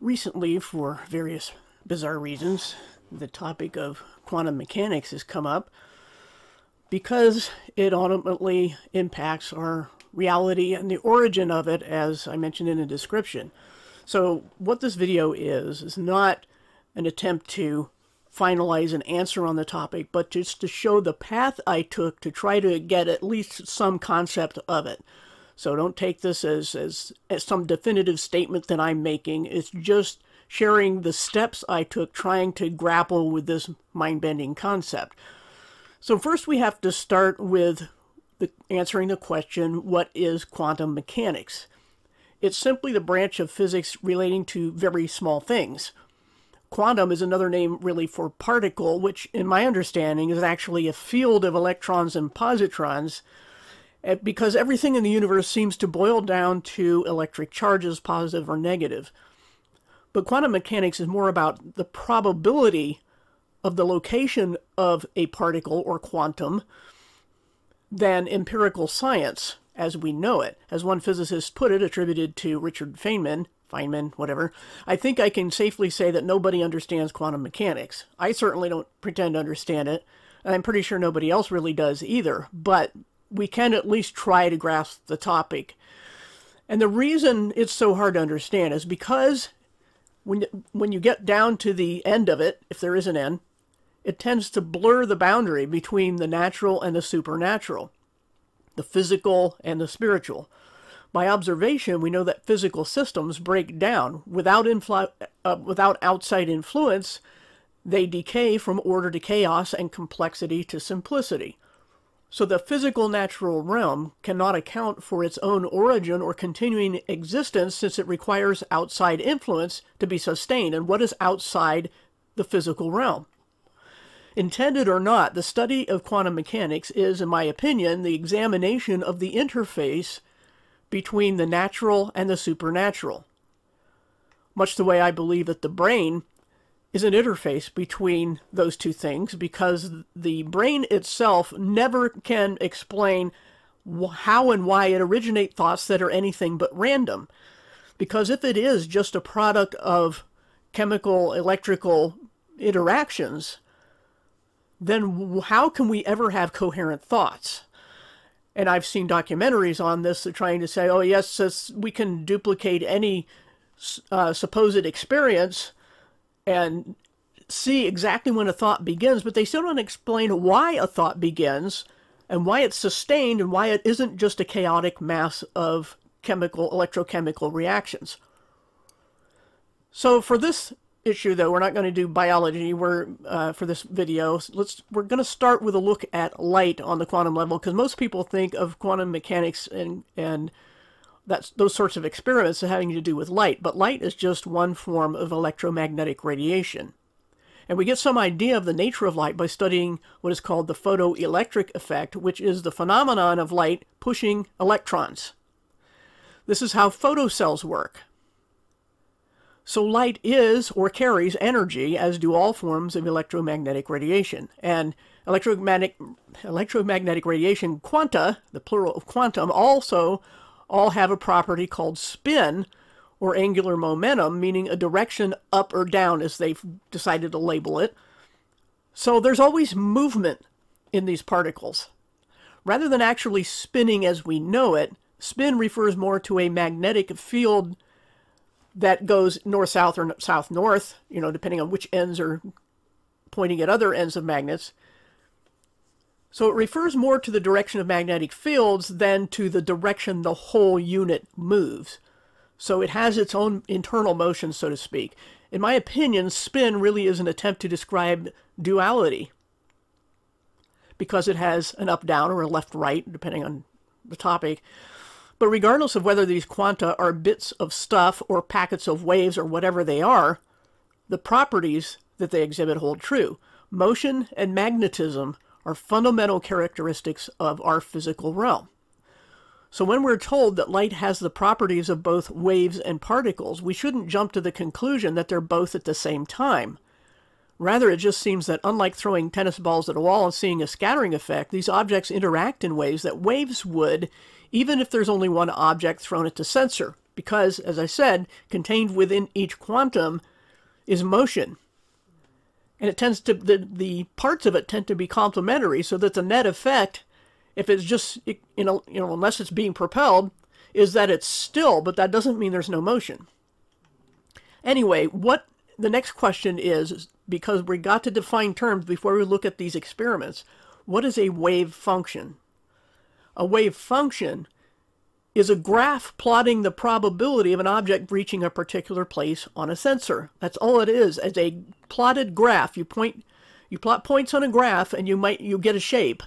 Recently, for various bizarre reasons, the topic of quantum mechanics has come up because it ultimately impacts our reality and the origin of it, as I mentioned in the description. So what this video is not an attempt to finalize an answer on the topic, but just to show the path I took to try to get at least some concept of it. So don't take this as some definitive statement that I'm making. It's just sharing the steps I took trying to grapple with this mind-bending concept. So first we have to start with answering the question, what is quantum mechanics? It's simply the branch of physics relating to very small things. Quantum is another name really for particle, which in my understanding is actually a field of electrons and positrons, because everything in the universe seems to boil down to electric charges, positive or negative. But quantum mechanics is more about the probability of the location of a particle or quantum than empirical science as we know it. As one physicist put it, attributed to Richard Feynman, whatever, I think I can safely say that nobody understands quantum mechanics. I certainly don't pretend to understand it, and I'm pretty sure nobody else really does either, but we can at least try to grasp the topic. And the reason it's so hard to understand is because when you get down to the end of it, if there is an end, it tends to blur the boundary between the natural and the supernatural, the physical and the spiritual. By observation, we know that physical systems break down. Without outside influence, they decay from order to chaos and complexity to simplicity. So the physical natural realm cannot account for its own origin or continuing existence, since it requires outside influence to be sustained. And what is outside the physical realm? Intended or not, the study of quantum mechanics is, in my opinion, the examination of the interface between the natural and the supernatural. Much the way I believe that the brain is an interface between those two things, because the brain itself never can explain how and why it originates thoughts that are anything but random. Because if it is just a product of chemical, electrical interactions, then how can we ever have coherent thoughts? And I've seen documentaries on this that are trying to say, oh yes, we can duplicate any supposed experience and see exactly when a thought begins, but they still don't explain why a thought begins and why it's sustained and why it isn't just a chaotic mass of electrochemical reactions. So for this issue, though, we're not going to do biology. For this video, we're going to start with a look at light on the quantum level, because most people think of quantum mechanics and those sorts of experiments having to do with light, but light is just one form of electromagnetic radiation. And we get some idea of the nature of light by studying what is called the photoelectric effect, which is the phenomenon of light pushing electrons. This is how photocells work. So light is or carries energy, as do all forms of electromagnetic radiation. And electromagnetic radiation quanta, the plural of quantum, also all have a property called spin, or angular momentum, meaning a direction up or down, as they've decided to label it. So there's always movement in these particles. Rather than actually spinning as we know it, spin refers more to a magnetic field that goes north-south or south-north, depending on which ends are pointing at other ends of magnets. So it refers more to the direction of magnetic fields than to the direction the whole unit moves. So it has its own internal motion, so to speak. In my opinion, spin really is an attempt to describe duality, because it has an up-down or a left-right, depending on the topic. But regardless of whether these quanta are bits of stuff or packets of waves or whatever they are, the properties that they exhibit hold true. Motion and magnetism are fundamental characteristics of our physical realm. So when we're told that light has the properties of both waves and particles, we shouldn't jump to the conclusion that they're both at the same time. Rather, it just seems that unlike throwing tennis balls at a wall and seeing a scattering effect, these objects interact in ways that waves would, even if there's only one object thrown at the sensor. because, as I said, contained within each quantum is motion. And it tends to, the parts of it tend to be complementary, so that the net effect, if it's just, unless it's being propelled, is that it's still, but that doesn't mean there's no motion. Anyway, what the next question is, because we got to define terms before we look at these experiments, what is a wave function? A wave function is a graph plotting the probability of an object reaching a particular place on a sensor. That's all it is, as a plotted graph. You plot points on a graph and you get a shape.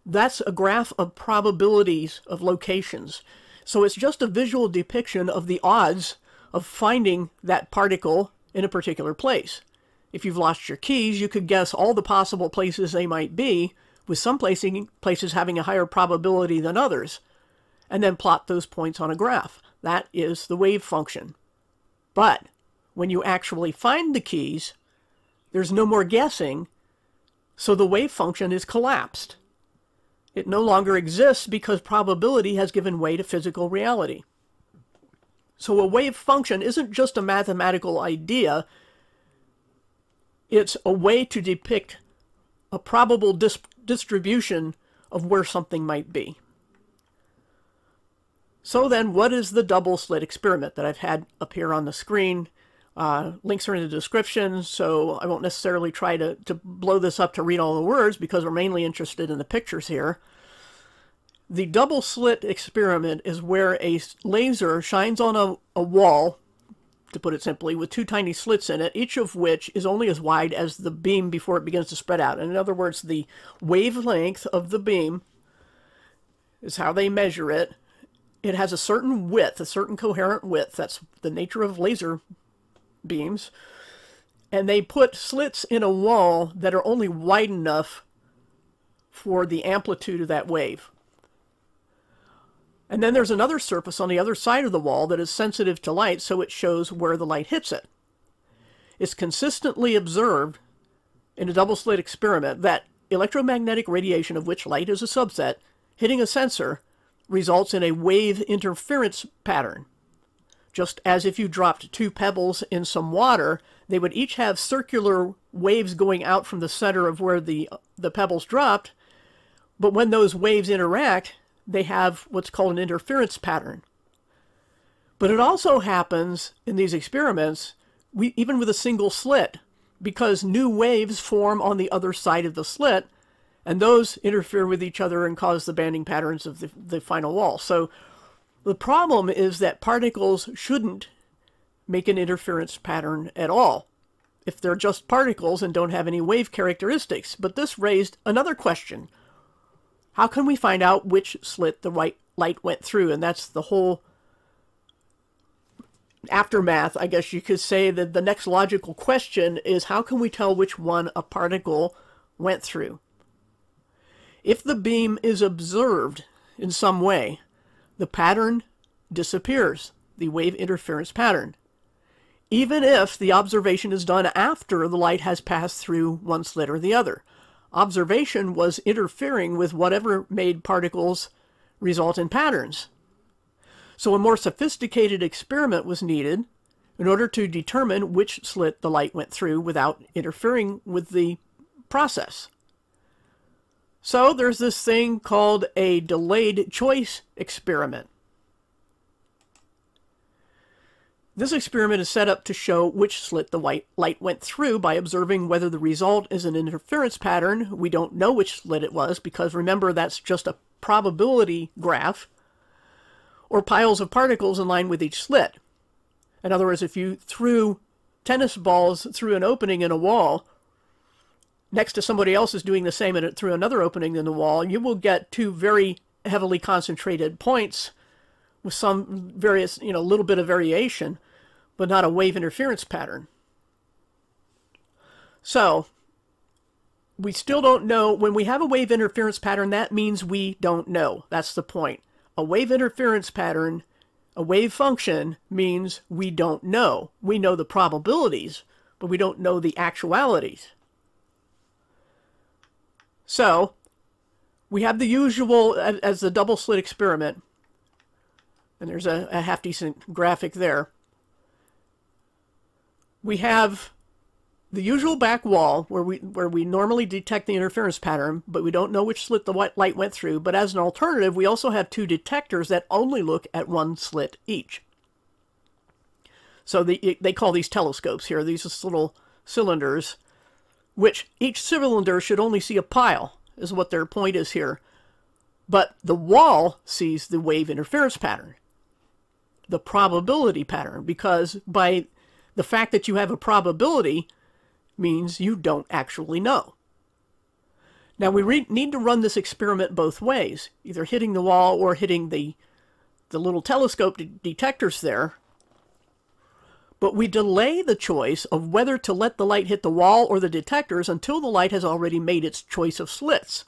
That's a graph of probabilities of locations. So it's just a visual depiction of the odds of finding that particle in a particular place. If you've lost your keys, you could guess all the possible places they might be, with some places having a higher probability than others, and then plot those points on a graph. That is the wave function. But when you actually find the keys, there's no more guessing, so the wave function is collapsed. It no longer exists because probability has given way to physical reality. So a wave function isn't just a mathematical idea, it's a way to depict a probable distribution of where something might be. So then, what is the double-slit experiment that I've had up here on the screen? Links are in the description, so I won't necessarily try to blow this up to read all the words, because we're mainly interested in the pictures here. The double-slit experiment is where a laser shines on a wall, to put it simply, with two tiny slits in it, each of which is only as wide as the beam before it begins to spread out. In other words, the wavelength of the beam is how they measure it. It has a certain width, a certain coherent width. That's the nature of laser beams. And they put slits in a wall that are only wide enough for the amplitude of that wave. And then there's another surface on the other side of the wall that is sensitive to light, so it shows where the light hits it. It's consistently observed in a double-slit experiment that electromagnetic radiation, of which light is a subset, hitting a sensor results in a wave interference pattern. Just as if you dropped two pebbles in some water, they would each have circular waves going out from the center of where the pebbles dropped, but when those waves interact, they have what's called an interference pattern. But it also happens in these experiments, even with a single slit, because new waves form on the other side of the slit, and those interfere with each other and cause the banding patterns of the final wall. So the problem is that particles shouldn't make an interference pattern at all if they're just particles and don't have any wave characteristics. But this raised another question. How can we find out which slit the light went through? And that's the whole aftermath, I guess you could say, that the next logical question is, how can we tell which one a particle went through? If the beam is observed in some way, the pattern disappears, the wave interference pattern, even if the observation is done after the light has passed through one slit or the other. Observation was interfering with whatever made particles result in patterns. So a more sophisticated experiment was needed in order to determine which slit the light went through without interfering with the process. So there's this thing called a delayed choice experiment. This experiment is set up to show which slit the light went through by observing whether the result is an interference pattern. We don't know which slit it was because, remember, that's just a probability graph, or piles of particles in line with each slit. In other words, if you threw tennis balls through an opening in a wall, next to somebody else is doing the same through another opening in the wall, you will get two very heavily concentrated points with some various, little bit of variation, but not a wave interference pattern. So, we still don't know. When we have a wave interference pattern, that means we don't know. That's the point. A wave interference pattern, a wave function, means we don't know. We know the probabilities, but we don't know the actualities. So, we have the usual, as the double-slit experiment, And there's a half-decent graphic there. We have the usual back wall where we normally detect the interference pattern, but we don't know which slit the white light went through. But as an alternative, we also have two detectors that only look at one slit each. So they call these telescopes here. These are little cylinders, which each cylinder should only see a pile, is what their point is here. But the wall sees the wave interference pattern, the probability pattern, because by the fact that you have a probability means you don't actually know. Now we need to run this experiment both ways, either hitting the wall or hitting the little telescope detectors there. But we delay the choice of whether to let the light hit the wall or the detectors until the light has already made its choice of slits.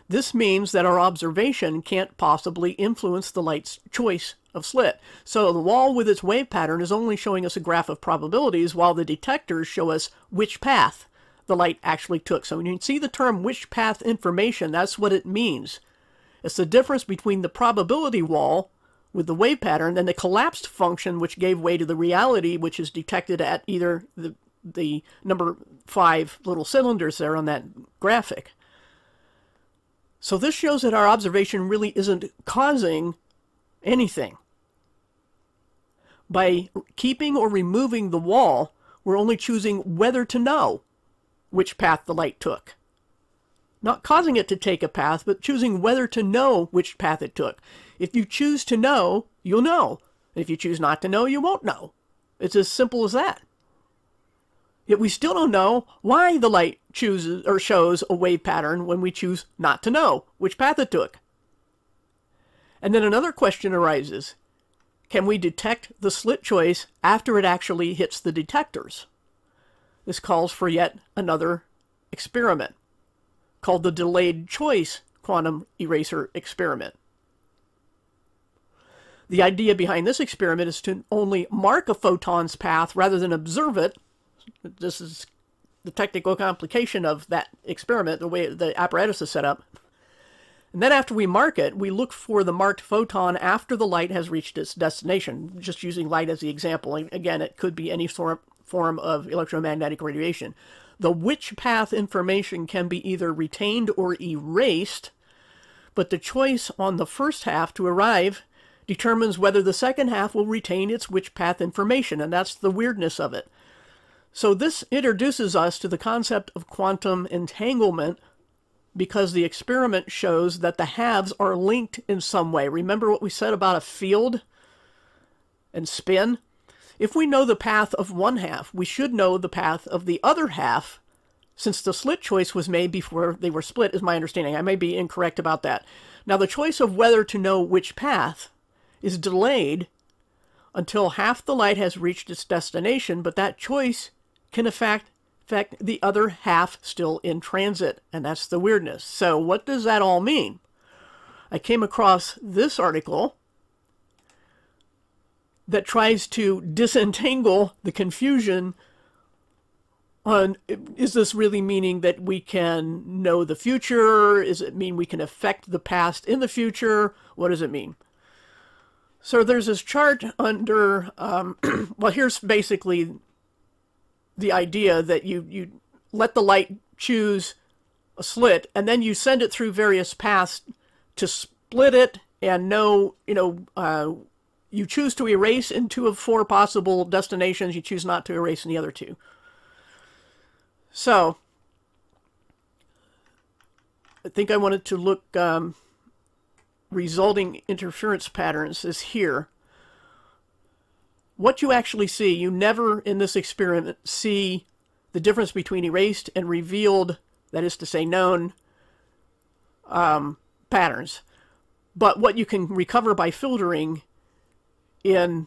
This means that our observation can't possibly influence the light's choice of slit. So the wall with its wave pattern is only showing us a graph of probabilities, while the detectors show us which path the light actually took. So when you see the term which path information, that's what it means. It's the difference between the probability wall with the wave pattern and the collapsed function, which gave way to the reality, which is detected at either the number 5 little cylinders there on that graphic. So this shows that our observation really isn't causing anything. By keeping or removing the wall, we're only choosing whether to know which path the light took. Not causing it to take a path, but choosing whether to know which path it took. If you choose to know, you'll know. If you choose not to know, you won't know. It's as simple as that. Yet we still don't know why the light chooses or shows a wave pattern when we choose not to know which path it took. And then another question arises. Can we detect the slit choice after it actually hits the detectors? This calls for yet another experiment called the delayed choice quantum eraser experiment. The idea behind this experiment is to only mark a photon's path rather than observe it. This is the technical complication of that experiment, the way the apparatus is set up. And then after we mark it, we look for the marked photon after the light has reached its destination, just using light as the example. And again, it could be any form of electromagnetic radiation. The which path information can be either retained or erased, but the choice on the first half to arrive determines whether the second half will retain its which path information, and that's the weirdness of it. So this introduces us to the concept of quantum entanglement, because the experiment shows that the halves are linked in some way. Remember what we said about a field and spin? If we know the path of one half, we should know the path of the other half, since the slit choice was made before they were split, is my understanding. I may be incorrect about that. Now, the choice of whether to know which path is delayed until half the light has reached its destination, but that choice can affect the other half still in transit, and that's the weirdness. So what does that all mean? I came across this article that tries to disentangle the confusion on, is this really meaning that we can know the future? Does it mean we can affect the past in the future? What does it mean? So there's this chart under, well, here's basically the idea that you let the light choose a slit, and then you send it through various paths to split it and know, you choose to erase in 2 of 4 possible destinations. You choose not to erase in the other 2. So I think I wanted to look, resulting interference patterns is here. What you actually see, you never in this experiment see the difference between erased and revealed, that is to say known, patterns. But what you can recover by filtering in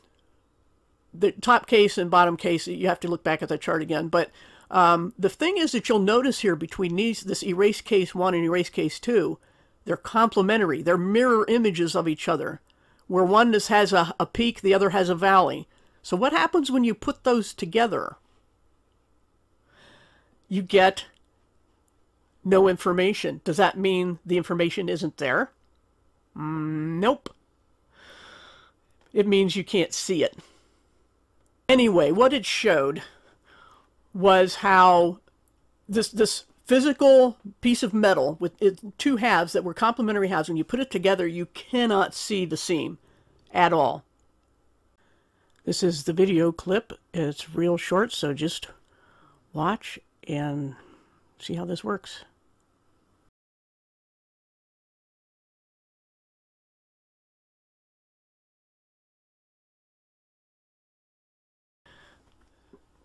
the top case and bottom case, you have to look back at the chart again. But the thing is that you'll notice here between this erase case 1 and erase case 2, they're complementary. They're mirror images of each other. Where one has a peak, the other has a valley. So what happens when you put those together? You get no information. Does that mean the information isn't there? Nope. it means you can't see it. Anyway, what it showed was how this physical piece of metal with two halves that were complementary halves, when you put it together, you cannot see the seam at all. This is the video clip. It's real short, so just watch and see how this works.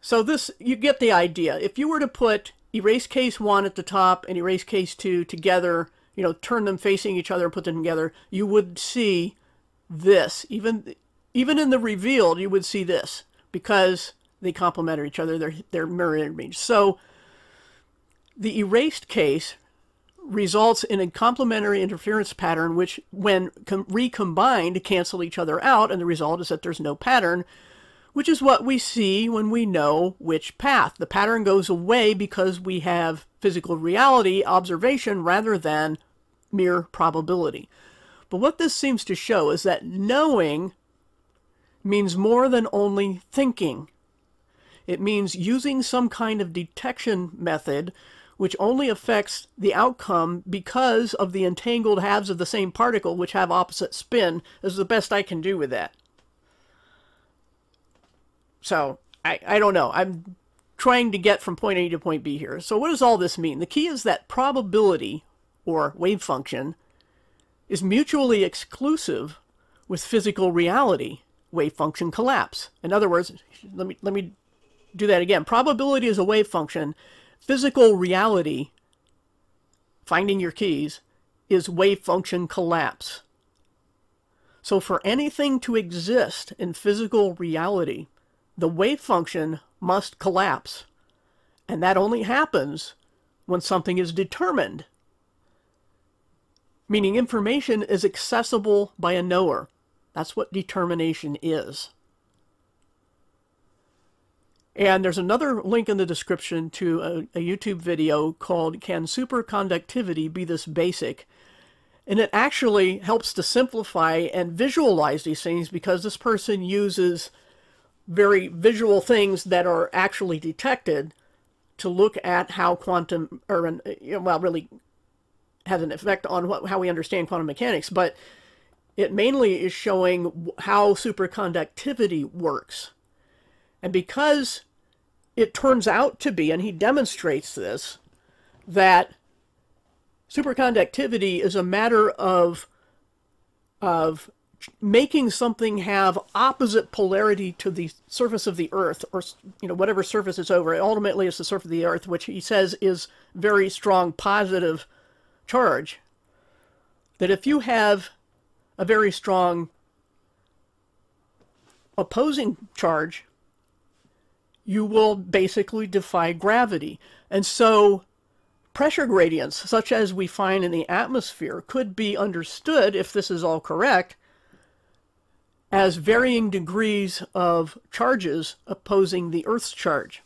So this, you get the idea. If you were to put erase case 1 at the top and erase case 2 together, you know, turn them facing each other and put them together, you would see this. Even in the revealed, you would see this because they complement each other. They're mirror image. So the erased case results in a complementary interference pattern, which when recombined cancel each other out, and the result is that there's no pattern, which is what we see when we know which path. The pattern goes away because we have physical reality observation rather than mere probability. But what this seems to show is that knowing means more than only thinking. It means using some kind of detection method which only affects the outcome because of the entangled halves of the same particle which have opposite spin. This is the best I can do with that. So, I don't know. I'm trying to get from point A to point B here. So what does all this mean? The key is that probability, or wave function, is mutually exclusive with physical reality, wave function collapse. In other words, let me do that again. Probability is a wave function. Physical reality, finding your keys, is wave function collapse. So for anything to exist in physical reality, the wave function must collapse. And that only happens when something is determined, meaning information is accessible by a knower. That's what determination is. And there's another link in the description to a YouTube video called Can Superconductivity Be This Basic? And it actually helps to simplify and visualize these things because this person uses very visual things that are actually detected to look at how quantum, or well, really has an effect on how we understand quantum mechanics, but it mainly is showing how superconductivity works. And because it turns out to be, and he demonstrates this, that superconductivity is a matter of making something have opposite polarity to the surface of the Earth, or whatever surface it's over. Ultimately, it's the surface of the Earth, which he says is very strong positive charge. That if you have a very strong opposing charge, you will basically defy gravity. And so pressure gradients, such as we find in the atmosphere, could be understood, if this is all correct, as varying degrees of charges opposing the Earth's charge,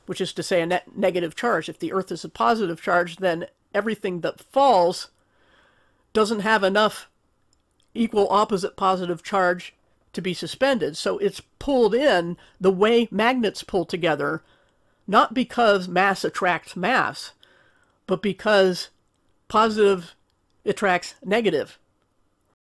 which is to say a negative charge. If the Earth is a positive charge, then everything that falls doesn't have enough equal opposite positive charge to be suspended. So it's pulled in the way magnets pull together, not because mass attracts mass, but because positive attracts negative.